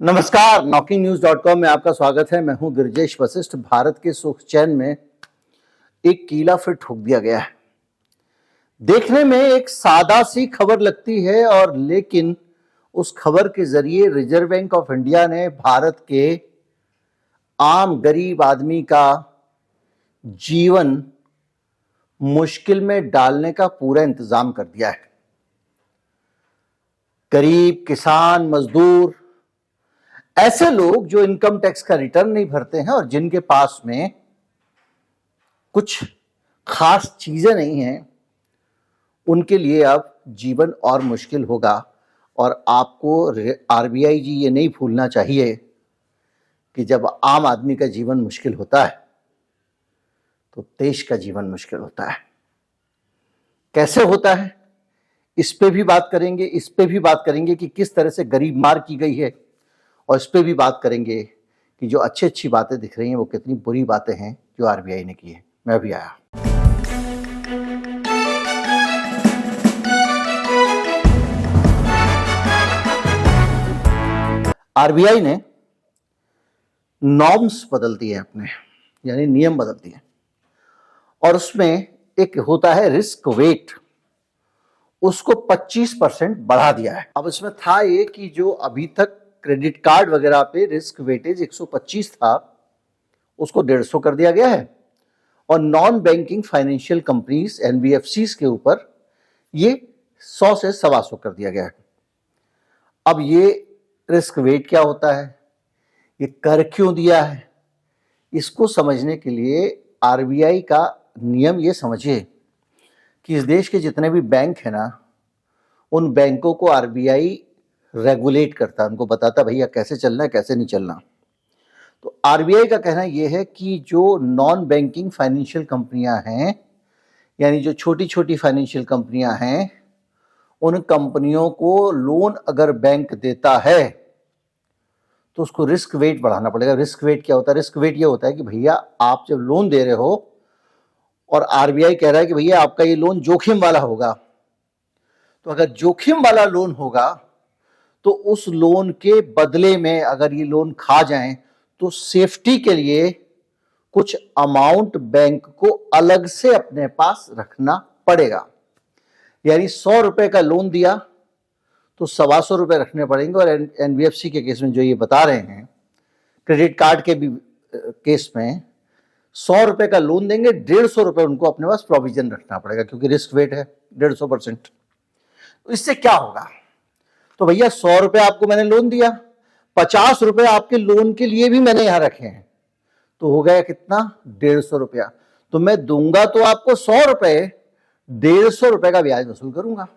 नमस्कार, knocking-news.com में आपका स्वागत है। मैं हूं गिरिजेश वशिष्ठ। भारत के सुख चैन में एक कीला फिर ठोक दिया गया है। देखने में एक सादा सी खबर लगती है और लेकिन उस खबर के जरिए रिजर्व बैंक ऑफ इंडिया ने भारत के आम गरीब आदमी का जीवन मुश्किल में डालने का पूरा इंतजाम कर दिया है। गरीब, किसान, मजदूर, ऐसे लोग जो इनकम टैक्स का रिटर्न नहीं भरते हैं और जिनके पास में कुछ खास चीजें नहीं हैं, उनके लिए अब जीवन और मुश्किल होगा। और आपको आरबीआई जी ये नहीं भूलना चाहिए कि जब आम आदमी का जीवन मुश्किल होता है तो देश का जीवन मुश्किल होता है। कैसे होता है, इस पे भी बात करेंगे कि किस तरह से गरीब मार की गई है, और इस पे भी बात करेंगे कि जो अच्छी अच्छी बातें दिख रही हैं वो कितनी बुरी बातें हैं जो आरबीआई ने की है। मैं अभी आया। आरबीआई ने नॉर्म्स बदल दिए अपने, यानी नियम बदल दिए, और उसमें एक होता है रिस्क वेट, उसको 25% बढ़ा दिया है। अब इसमें था ये कि जो अभी तक क्रेडिट कार्ड वगैरह पे रिस्क वेटेज 125 था, उसको 150 कर दिया गया है, और non banking financial companies NBFCs के ऊपर ये 100 से 125 कर दिया गया है। अब ये रिस्क वेट क्या होता है, ये कर क्यों दिया है, इसको समझने के लिए आरबीआई का नियम ये समझिए कि इस देश के जितने भी बैंक हैं ना, उन बैंकों को आरबीआई रेगुलेट करता है, उनको बताता भैया कैसे चलना है कैसे नहीं चलना। तो आरबीआई का कहना यह है कि जो नॉन बैंकिंग फाइनेंशियल कंपनियां हैं, यानी जो छोटी छोटी फाइनेंशियल कंपनियां हैं, उन कंपनियों को लोन अगर बैंक देता है तो उसको रिस्क वेट बढ़ाना पड़ेगा। रिस्क वेट क्या होता है? रिस्क वेट ये होता है कि भैया आप जब लोन दे रहे हो और आरबीआई कह रहा है कि भैया आपका ये लोन जोखिम वाला होगा, तो अगर जोखिम वाला लोन होगा तो उस लोन के बदले में अगर ये लोन खा जाएं तो सेफ्टी के लिए कुछ अमाउंट बैंक को अलग से अपने पास रखना पड़ेगा। यानी 100 रुपए का लोन दिया तो 125 रुपए रखने पड़ेंगे। और एनबीएफसी के केस में जो ये बता रहे हैं, क्रेडिट कार्ड के भी केस में 100 रुपए का लोन देंगे, 150 रुपए उनको अपने पास प्रोविजन रखना पड़ेगा, क्योंकि रिस्क वेट है 150%। तो इससे क्या होगा? तो भैया 100 रुपए आपको मैंने लोन दिया, 50 रुपए आपके लोन के लिए भी मैंने यहां रखे हैं, तो हो गया कितना? 150 रुपया। तो मैं दूंगा तो आपको 100 रुपए, 150 रुपए का ब्याज वसूल करूंगा,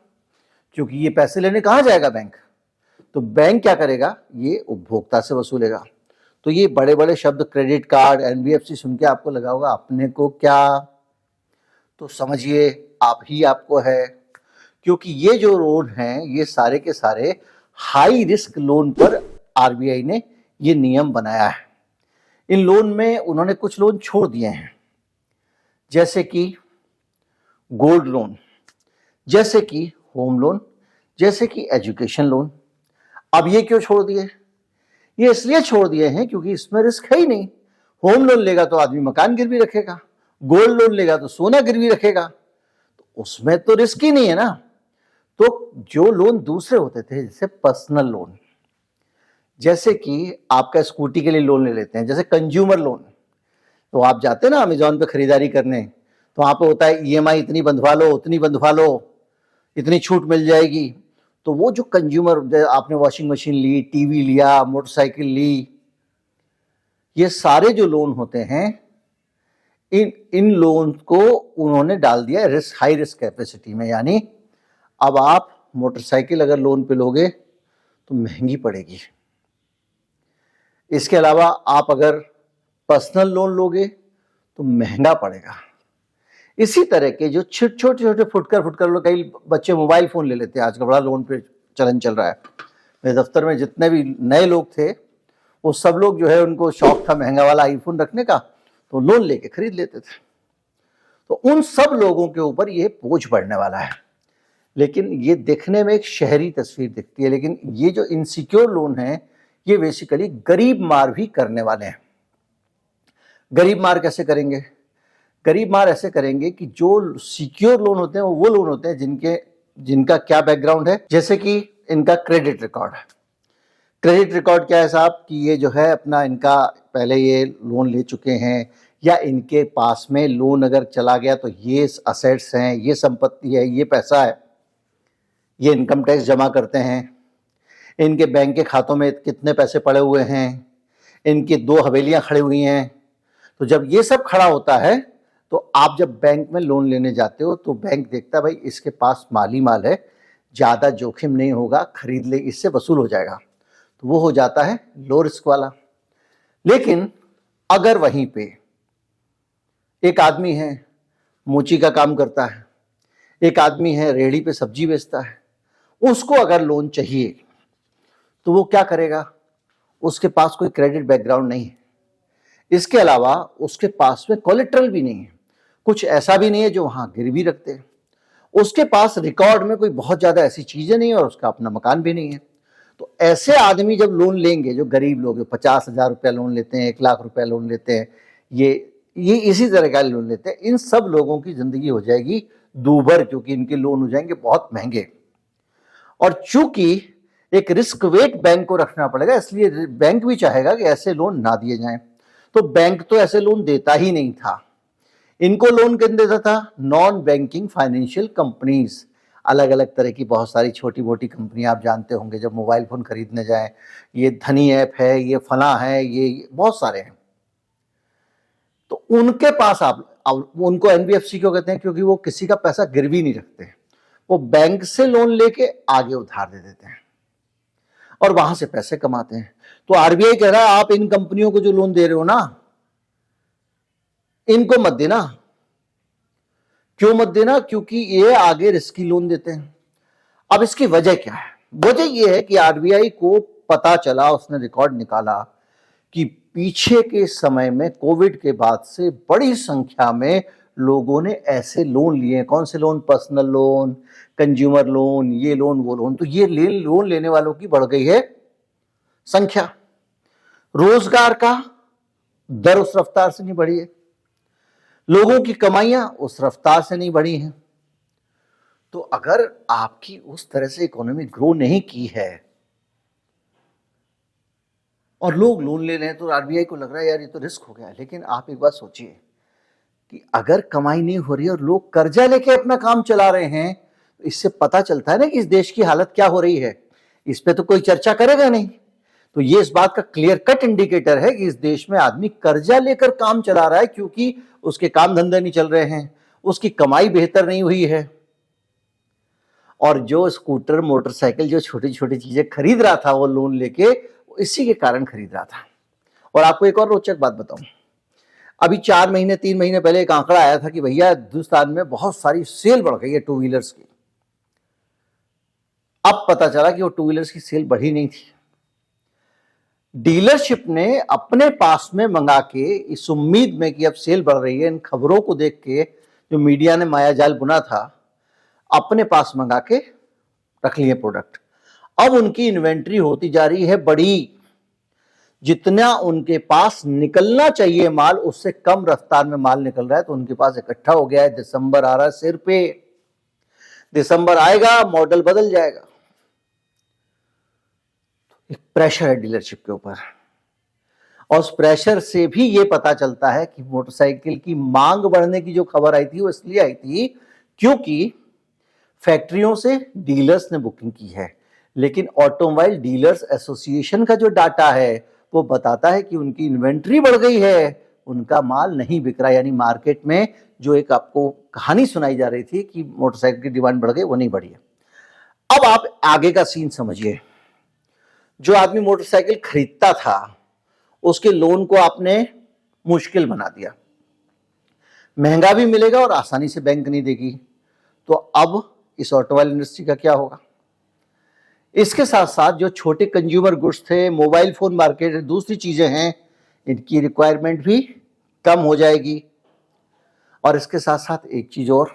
क्योंकि ये पैसे लेने कहां जाएगा बैंक? तो बैंक क्या करेगा? ये उपभोक्ता से वसूलेगा। तो ये बड़े बड़े शब्द क्रेडिट कार्ड, एनबीएफसी सुन के आपको लगा होगा अपने को क्या, तो समझिए आप ही आपको है, क्योंकि ये जो लोन हैं ये सारे के सारे हाई रिस्क लोन पर आरबीआई ने ये नियम बनाया है। इन लोन में उन्होंने कुछ लोन छोड़ दिए हैं, जैसे कि गोल्ड लोन, जैसे कि होम लोन, जैसे कि एजुकेशन लोन। अब ये क्यों छोड़ दिए? ये इसलिए छोड़ दिए हैं क्योंकि इसमें रिस्क है ही नहीं। होम लोन लेगा तो आदमी मकान गिरवी रखेगा, गोल्ड लोन लेगा तो सोना गिरवी रखेगा, तो उसमें तो रिस्क ही नहीं है ना। तो जो लोन दूसरे होते थे, जैसे पर्सनल लोन, जैसे कि आपका स्कूटी के लिए लोन ले लेते हैं, जैसे कंज्यूमर लोन, तो आप जाते हैं ना अमेजोन पे खरीदारी करने, तो वहां पे होता है ईएमआई इतनी बंधवा लो, उतनी बंधवा लो, इतनी छूट मिल जाएगी। तो वो जो कंज्यूमर, आपने वॉशिंग मशीन ली, टीवी लिया, मोटरसाइकिल ली, ये सारे जो लोन होते हैं, इन लोन को उन्होंने डाल दिया रिस्क, हाई रिस्क कैपेसिटी में। यानी अब आप मोटरसाइकिल अगर लोन पे लोगे तो महंगी पड़ेगी। इसके अलावा आप अगर पर्सनल लोन लोगे तो महंगा पड़ेगा। इसी तरह के जो छोटे छोटे फुटकर लोग, कई बच्चे मोबाइल फोन ले लेते हैं, आज का बड़ा लोन पे चलन चल रहा है। मेरे दफ्तर में जितने भी नए लोग थे वो सब लोग जो है, उनको शौक था महंगा वाला आईफोन रखने का, तो लोन लेके खरीद लेते थे। तो उन सब लोगों के ऊपर ये बोझ बढ़ने वाला है। लेकिन ये देखने में एक शहरी तस्वीर दिखती है, लेकिन ये जो इनसिक्योर लोन है ये बेसिकली गरीब मार भी करने वाले हैं। गरीब मार कैसे करेंगे? गरीब मार ऐसे करेंगे कि जो सिक्योर लोन होते हैं वो लोन होते हैं जिनका क्या बैकग्राउंड है, जैसे कि इनका क्रेडिट रिकॉर्ड है। क्रेडिट रिकॉर्ड क्या है साहब कि ये जो है अपना इनका पहले ये लोन ले चुके हैं, या इनके पास में लोन अगर चला गया तो ये असेट्स हैं, ये संपत्ति है, ये पैसा है, ये इनकम टैक्स जमा करते हैं, इनके बैंक के खातों में कितने पैसे पड़े हुए हैं, इनकी 2 हवेलियां खड़ी हुई हैं। तो जब ये सब खड़ा होता है तो आप जब बैंक में लोन लेने जाते हो तो बैंक देखता है भाई इसके पास माली माल है, ज़्यादा जोखिम नहीं होगा, खरीद ले, इससे वसूल हो जाएगा, तो वो हो जाता है लो रिस्क वाला। लेकिन अगर वहीं पे एक आदमी है मोची का काम करता है, एक आदमी है रेहड़ी पे सब्जी बेचता है, उसको अगर लोन चाहिए तो वो क्या करेगा? उसके पास कोई क्रेडिट बैकग्राउंड नहीं है, इसके अलावा उसके पास में कोलेट्रल भी नहीं है, कुछ ऐसा भी नहीं है जो वहां गिरवी रखते हैं, उसके पास रिकॉर्ड में कोई बहुत ज्यादा ऐसी चीजें नहीं है और उसका अपना मकान भी नहीं है। तो ऐसे आदमी जब लोन लेंगे, जो गरीब लोग 50,000 रुपया लोन लेते हैं, 1 लाख रुपया लोन लेते हैं, ये इसी तरह का लोन लेते हैं, इन सब लोगों की जिंदगी हो जाएगी दूभर, क्योंकि इनके लोन हो जाएंगे बहुत महंगे। और चूंकि एक रिस्क वेट बैंक को रखना पड़ेगा, इसलिए बैंक भी चाहेगा कि ऐसे लोन ना दिए जाएं। तो बैंक तो ऐसे लोन देता ही नहीं था। इनको लोन किन देता था? नॉन बैंकिंग फाइनेंशियल कंपनीज, अलग अलग तरह की बहुत सारी छोटी मोटी कंपनियां आप जानते होंगे, जब मोबाइल फोन खरीदने जाएं, ये धनी ऐप है, ये फला है, ये बहुत सारे हैं। तो उनके पास आप उनको एनबीएफसी क्यों कहते हैं? क्योंकि वो किसी का पैसा गिरवी नहीं रखते, वो बैंक से लोन लेके आगे उधार दे देते हैं और वहां से पैसे कमाते हैं। तो आरबीआई कह रहा है आप इन कंपनियों को जो लोन दे रहे हो ना, इनको मत देना। क्यों मत देना? क्योंकि ये आगे रिस्की लोन देते हैं। अब इसकी वजह क्या है? वजह यह है कि आरबीआई को पता चला, उसने रिकॉर्ड निकाला कि पीछे के समय में कोविड के बाद से बड़ी संख्या में लोगों ने ऐसे लोन लिए। कौन से loan? Personal loan, consumer loan, ये लोन वो लोन। तो ये लोन लेने वालों की बढ़ गई है संख्या। रोजगार का दर उस रफ्तार से नहीं बढ़ी है, लोगों की कमाइयां उस रफ्तार से नहीं बढ़ी हैं। तो अगर आपकी उस तरह से इकोनॉमी ग्रो नहीं की है और लोग लोन ले रहे हैं, तो आरबीआई को लग रहा है यार ये तो रिस्क हो गया। लेकिन आप एक बात सोचिए कि अगर कमाई नहीं हो रही है और लोग कर्जा लेके अपना काम चला रहे हैं, तो इससे पता चलता है ना कि इस देश की हालत क्या हो रही है। इस पे तो कोई चर्चा करेगा नहीं। तो ये इस बात का क्लियर कट इंडिकेटर है कि इस देश में आदमी कर्जा लेकर काम चला रहा है, क्योंकि उसके काम धंधे नहीं चल रहे हैं, उसकी कमाई बेहतर नहीं हुई है। और जो स्कूटर, मोटरसाइकिल, जो छोटी छोटी चीजें खरीद रहा था वो लोन लेके, इसी के कारण खरीद रहा था। और आपको एक और रोचक बात बताऊं, अभी 4 महीने 3 महीने पहले एक आंकड़ा आया था कि भैया हिंदुस्तान में बहुत सारी सेल बढ़ गई है टू व्हीलर्स की। अब पता चला कि वो टू व्हीलर्स की सेल बढ़ी नहीं थी। डीलरशिप ने अपने पास में मंगा के, इस उम्मीद में कि अब सेल बढ़ रही है, इन खबरों को देख के जो मीडिया ने मायाजाल बुना था, अपने पास मंगा के रख लिए प्रोडक्ट। अब उनकी इन्वेंट्री होती जा रही है बड़ी। जितना उनके पास निकलना चाहिए माल, उससे कम रफ्तार में माल निकल रहा है। तो उनके पास इकट्ठा हो गया है। दिसंबर आ रहा है सिर पे, दिसंबर आएगा मॉडल बदल जाएगा। एक प्रेशर है डीलरशिप के ऊपर, और उस प्रेशर से भी ये पता चलता है कि मोटरसाइकिल की मांग बढ़ने की जो खबर आई थी वो इसलिए आई थी क्योंकि फैक्ट्रियों से डीलर्स ने बुकिंग की है। लेकिन ऑटोमोबाइल डीलर्स एसोसिएशन का जो डाटा है वो बताता है कि उनकी इन्वेंट्री बढ़ गई है, उनका माल नहीं बिक रहा। यानी मार्केट में जो एक आपको कहानी सुनाई जा रही थी कि मोटरसाइकिल की डिमांड बढ़ गई, वो नहीं बढ़ी है। अब आप आगे का सीन समझिए। जो आदमी मोटरसाइकिल खरीदता था उसके लोन को आपने मुश्किल बना दिया, महंगा भी मिलेगा और आसानी से बैंक नहीं देगी। तो अब इस ऑटोमोबाइल इंडस्ट्री का क्या होगा? इसके साथ साथ जो छोटे कंज्यूमर गुड्स थे, मोबाइल फोन मार्केट, दूसरी चीजें हैं, इनकी रिक्वायरमेंट भी कम हो जाएगी। और इसके साथ साथ एक चीज और,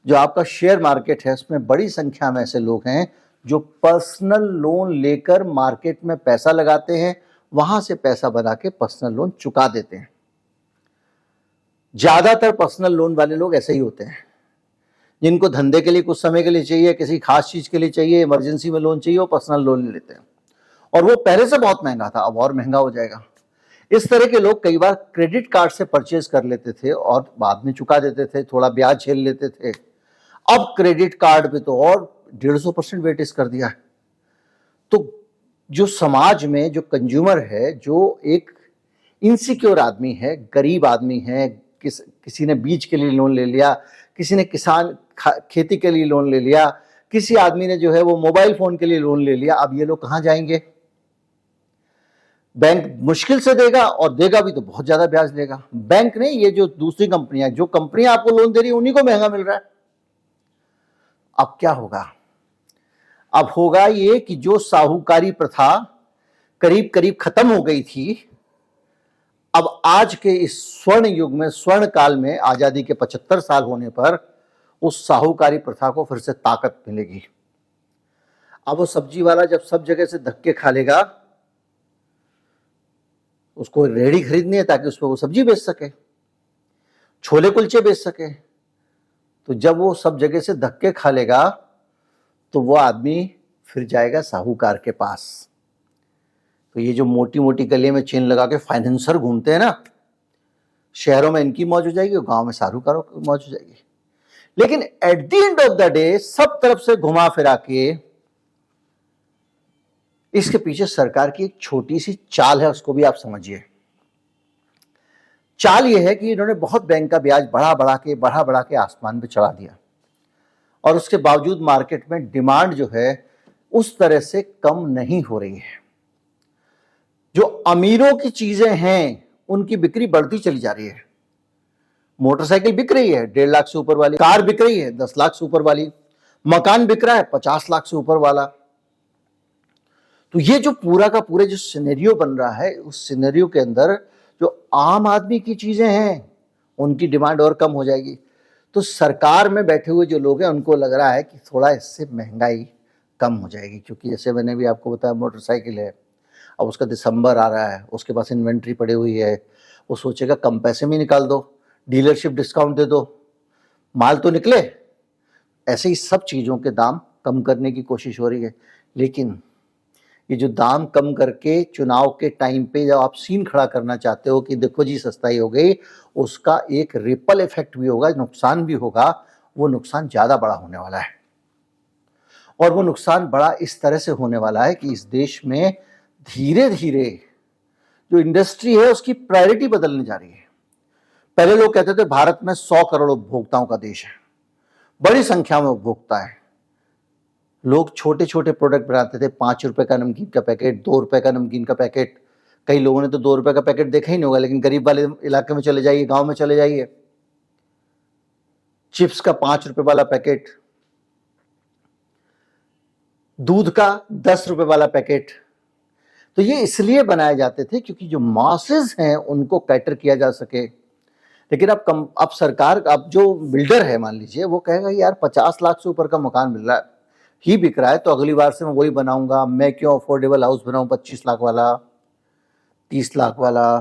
जो आपका शेयर मार्केट है उसमें बड़ी संख्या में ऐसे लोग हैं जो पर्सनल लोन लेकर मार्केट में पैसा लगाते हैं, वहां से पैसा बना के पर्सनल लोन चुका देते हैं। ज्यादातर पर्सनल लोन वाले लोग ऐसे ही होते हैं, जिनको धंधे के लिए कुछ समय के लिए चाहिए, किसी खास चीज के लिए चाहिए, इमरजेंसी में लोन चाहिए, वो पर्सनल लोन ले लेते हैं। और वो पहले से बहुत महंगा था, अब और महंगा हो जाएगा। इस तरह के लोग कई बार क्रेडिट कार्ड से परचेज कर लेते थे और बाद में चुका देते थे, थोड़ा ब्याज झेल लेते थे। अब क्रेडिट कार्ड पे तो और 150% वेटेज कर दिया है। तो जो समाज में जो कंज्यूमर है, जो एक इनसिक्योर आदमी है, गरीब आदमी है, किसी ने बीज के लिए लोन ले लिया, किसी ने खेती के लिए लोन ले लिया, किसी आदमी ने जो है वो मोबाइल फोन के लिए लोन ले लिया। अब ये लोग कहां जाएंगे? बैंक मुश्किल से देगा, और देगा भी तो बहुत ज्यादा ब्याज लेगा। बैंक नहीं, ये जो दूसरी कंपनियां, जो कंपनियां आपको लोन दे रही है उन्हीं को महंगा मिल रहा है। अब क्या होगा? अब होगा ये कि जो साहूकारी प्रथा करीब करीब खत्म हो गई थी, अब आज के इस स्वर्ण युग में, स्वर्ण काल में, आजादी के 75 साल होने पर उस साहूकारी प्रथा को फिर से ताकत मिलेगी। अब वो सब्जी वाला जब सब जगह से धक्के खा लेगा, उसको रेहड़ी खरीदनी है ताकि उस पर वो सब्जी बेच सके, छोले कुलचे बेच सके, तो जब वो सब जगह से धक्के खा लेगा तो वो आदमी फिर जाएगा साहूकार के पास। तो ये जो मोटी मोटी गले में चेन लगा के फाइनेंसर घूमते हैं ना, शहरों में इनकी मौज हो जाएगी और गांव में साहूकारों की मौज हो जाएगी। लेकिन at the end of the day सब तरफ से घुमा फिरा के इसके पीछे सरकार की एक छोटी सी चाल है, उसको भी आप समझिए। चाल यह है कि इन्होंने बहुत बैंक का ब्याज बढ़ा बढ़ा के आसमान पे चढ़ा दिया, और उसके बावजूद मार्केट में डिमांड जो है उस तरह से कम नहीं हो रही है। जो अमीरों की चीजें हैं उनकी बिक्री बढ़ती चली जा रही है। मोटरसाइकिल बिक रही है 1.5 लाख से ऊपर वाली, कार बिक रही है 10 लाख से ऊपर वाली, मकान बिक रहा है 50 लाख से ऊपर वाला। तो ये जो पूरा का पूरा जो सिनेरियो बन रहा है, उस सिनेरियो के अंदर जो आम आदमी की चीजें हैं उनकी डिमांड और कम हो जाएगी। तो सरकार में बैठे हुए जो लोग हैं उनको लग रहा है कि थोड़ा इससे महंगाई कम हो जाएगी, क्योंकि जैसे मैंने भी आपको बताया मोटरसाइकिल है, अब उसका दिसंबर आ रहा है, उसके पास इन्वेंट्री पड़ी हुई है, वो सोचेगा कम पैसे में निकाल दो, डीलरशिप डिस्काउंट दे दो, माल तो निकले। ऐसे ही सब चीज़ों के दाम कम करने की कोशिश हो रही है। लेकिन ये जो दाम कम करके चुनाव के टाइम पे जब आप सीन खड़ा करना चाहते हो कि देखो जी सस्ताई हो गई, उसका एक रिपल इफेक्ट भी होगा, नुकसान भी होगा। वो नुकसान ज़्यादा बड़ा होने वाला है, और वो नुकसान बड़ा इस तरह से होने वाला है कि इस देश में धीरे धीरे जो इंडस्ट्री है उसकी प्रायोरिटी बदलने जा रही है। पहले लोग कहते थे भारत में 100 करोड़ उपभोक्ताओं का देश है, बड़ी संख्या में उपभोक्ता है। लोग छोटे छोटे प्रोडक्ट बनाते थे, 5 रुपए का नमकीन का पैकेट, 2 रुपए का नमकीन का पैकेट। कई लोगों ने तो 2 रुपए का पैकेट देखा ही नहीं होगा, लेकिन गरीब वाले इलाके में चले जाइए, गांव में चले जाइए, चिप्स का 5 रुपए वाला पैकेट, दूध का 10 रुपए वाला पैकेट। तो ये इसलिए बनाए जाते थे क्योंकि जो मासेस हैं उनको कैटर किया जा सके। लेकिन अब सरकार, अब जो बिल्डर है मान लीजिए, वो कहेगा यार 50 लाख से ऊपर का मकान मिल रहा है, ही बिक रहा है, तो अगली बार से मैं वही बनाऊंगा, मैं क्यों अफोर्डेबल हाउस बनाऊं 25 लाख वाला, 30 लाख वाला।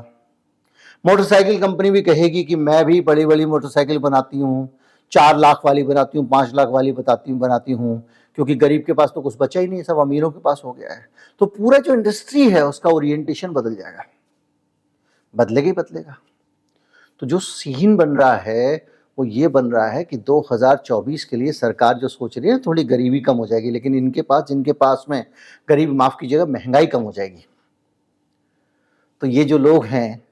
मोटरसाइकिल कंपनी भी कहेगी कि मैं भी बड़ी बड़ी मोटरसाइकिल बनाती हूँ, 4 लाख वाली बनाती हूँ, 5 लाख वाली बनाती हूँ, क्योंकि गरीब के पास तो कुछ बचा ही नहीं, सब अमीरों के पास हो गया है। तो पूरा जो इंडस्ट्री है उसका ओरिएंटेशन बदल जाएगा, बदलेगा ही बदलेगा। तो जो सीन बन रहा है वो ये बन रहा है कि 2024 के लिए सरकार जो सोच रही है थोड़ी गरीबी कम हो जाएगी, लेकिन इनके पास, जिनके पास में गरीबी, माफ कीजिएगा, महंगाई कम हो जाएगी। तो ये जो लोग हैं,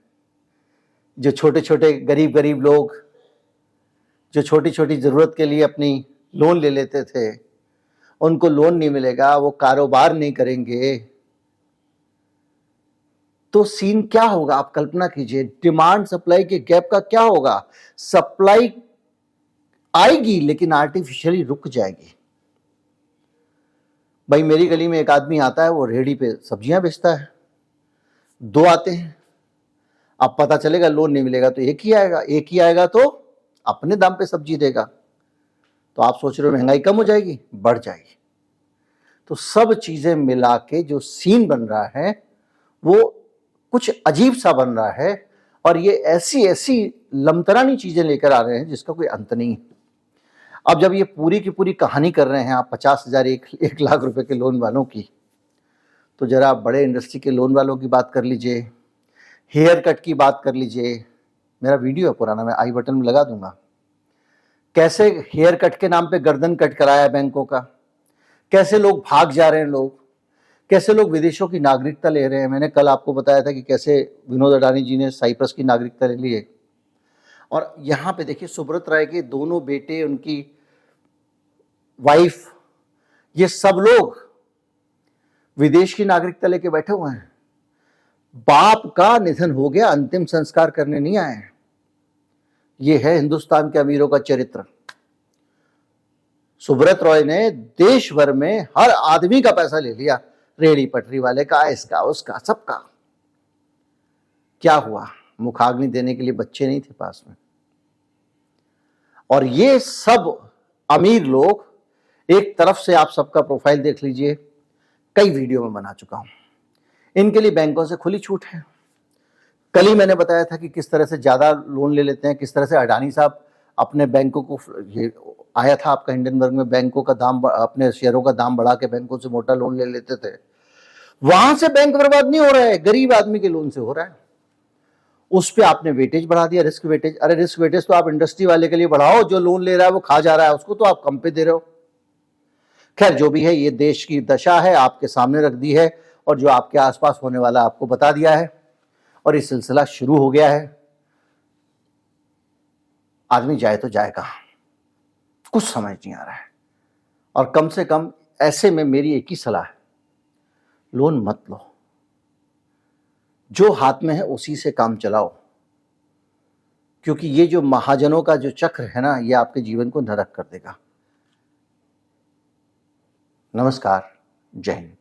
जो छोटे छोटे गरीब लोग, जो छोटी छोटी जरूरत के लिए अपनी लोन ले लेते थे, उनको लोन नहीं मिलेगा, वो कारोबार नहीं करेंगे, तो सीन क्या होगा आप कल्पना कीजिए। डिमांड सप्लाई के गैप का क्या होगा? सप्लाई आएगी लेकिन आर्टिफिशियली रुक जाएगी। भाई मेरी गली में एक आदमी आता है, वो रेहड़ी पे सब्जियां बेचता है, 2 आते हैं, अब पता चलेगा लोन नहीं मिलेगा तो एक ही आएगा तो अपने दाम पे सब्जी देगा। तो आप सोच रहे हो महंगाई कम हो जाएगी? बढ़ जाएगी। तो सब चीजें मिला के जो सीन बन रहा है वो कुछ अजीब सा बन रहा है, और ये ऐसी ऐसी लमतरानी चीजें लेकर आ रहे हैं जिसका कोई अंत नहीं। अब जब ये पूरी की पूरी कहानी कर रहे हैं आप 50,000 1 लाख रुपए के लोन वालों की, तो जरा आप बड़े इंडस्ट्री के लोन वालों की बात कर लीजिए, हेयर कट की बात कर लीजिए। मेरा वीडियो है पुराना, मैं आई बटन में लगा दूंगा। कैसे हेयर कट के नाम पे गर्दन कट कराया बैंकों का, कैसे लोग भाग जा रहे हैं, लोग कैसे लोग विदेशों की नागरिकता ले रहे हैं। मैंने कल आपको बताया था कि कैसे विनोद अडानी जी ने साइप्रस की नागरिकता ले ली है। और यहां पे देखिए सुब्रत राय के दोनों बेटे, उनकी वाइफ, ये सब लोग विदेश की नागरिकता लेके बैठे हुए हैं। बाप का निधन हो गया, अंतिम संस्कार करने नहीं आए। ये है हिंदुस्तान के अमीरों का चरित्र। सुब्रत रॉय ने देश भर में हर आदमी का पैसा ले लिया, रेहड़ी पटरी वाले का, इसका उसका, सबका। क्या हुआ? मुखाग्नि देने के लिए बच्चे नहीं थे पास में। और ये सब अमीर लोग, एक तरफ से आप सबका प्रोफाइल देख लीजिए, कई वीडियो में बना चुका हूं। इनके लिए बैंकों से खुली छूट है। कल ही मैंने बताया था कि किस तरह से ज्यादा लोन ले लेते हैं, किस तरह से अडानी साहब अपने बैंकों को, ये आया था आपका हिंडनबर्ग में, बैंकों का दाम, अपने शेयरों का दाम बढ़ा के बैंकों से मोटा लोन ले लेते थे। वहां से बैंक बर्बाद नहीं हो रहा है, गरीब आदमी के लोन से हो रहा है। उस पे आपने वेटेज बढ़ा दिया, रिस्क वेटेज। अरे रिस्क वेटेज तो आप इंडस्ट्री वाले के लिए बढ़ाओ, जो लोन ले रहा है वो खा जा रहा है, उसको तो आप कम पे दे रहे हो। खैर जो भी है, ये देश की दशा है, आपके सामने रख दी है, और जो आपके आसपास होने वाला आपको बता दिया है, और ये सिलसिला शुरू हो गया है। आदमी जाए तो जाए कहां, कुछ समझ नहीं आ रहा है। और कम से कम ऐसे में मेरी एक ही सलाह है, लोन मत लो, जो हाथ में है उसी से काम चलाओ। क्योंकि ये जो महाजनों का जो चक्र है ना, ये आपके जीवन को नरक कर देगा। नमस्कार, जय हिंद।